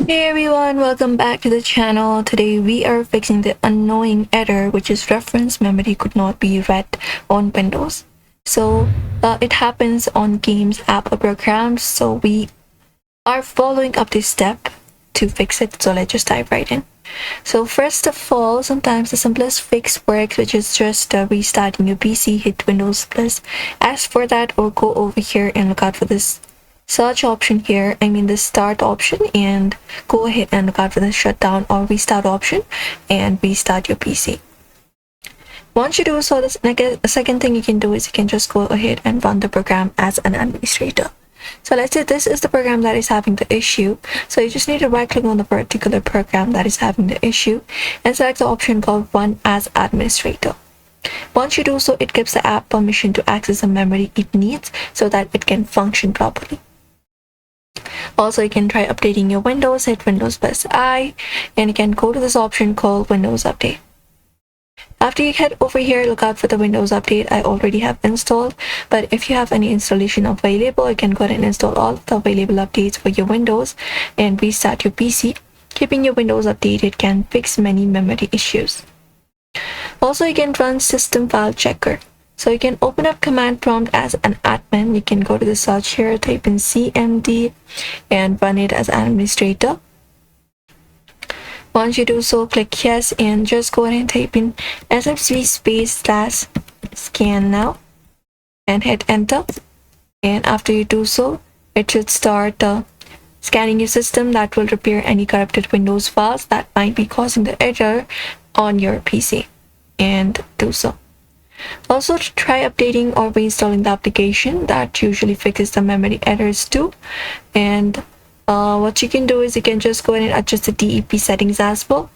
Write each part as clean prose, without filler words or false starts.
Hey everyone, welcome back to the channel. Today we are fixing the annoying error which is reference memory could not be read on Windows. It happens on games, app or programs, so we are following up this step to fix it. So let's just dive right in. So first of all, sometimes the simplest fix works, which is just restarting your PC, hit Windows plus. Ask for that or go over here and look out for this search option here, the start option, and go ahead and look out for the shutdown or restart option and restart your PC. Once you do so, the second thing you can do is you can just go ahead and run the program as an administrator. So let's say this is the program that is having the issue. So you just need to right click on the particular program that is having the issue and select the option called run as administrator. Once you do so, it gives the app permission to access the memory it needs so that it can function properly. Also, you can try updating your Windows, hit Windows plus I, and you can go to this option called Windows Update. After you head over here, look out for the Windows Update I already have installed, but if you have any installation available, you can go ahead and install all of the available updates for your Windows and restart your PC. Keeping your Windows updated can fix many memory issues. Also, you can run System File Checker. So you can open up command prompt as an admin. You can go to the search here, type in cmd and run it as administrator. Once you do so, click yes and just go ahead and type in /scan now and hit enter. And after you do so, it should start scanning your system. That will repair any corrupted Windows files that might be causing the error on your PC, and do so. Also, try updating or reinstalling the application. That usually fixes the memory errors too. And what you can do is you can just go ahead and adjust the DEP settings as well.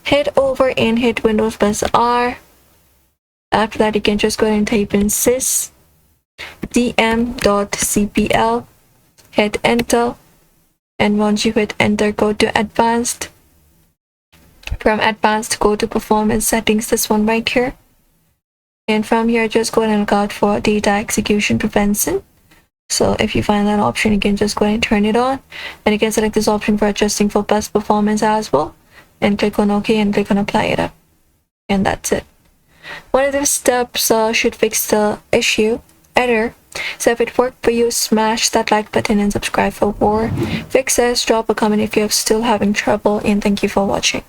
Head over and hit Windows plus R. After that, you can just go ahead and type in sys dm.cpl, hit enter, and once you hit enter, go to advanced. From advanced, go to performance settings, this one right here. And from here, just go ahead and look out for data execution prevention. So if you find that option, you can just go ahead and turn it on. And you can select this option for adjusting for best performance as well. And click on OK and click on apply it up. And that's it. One of these steps should fix the error. So if it worked for you, smash that like button and subscribe for more fixes. Drop a comment if you're still having trouble. And thank you for watching.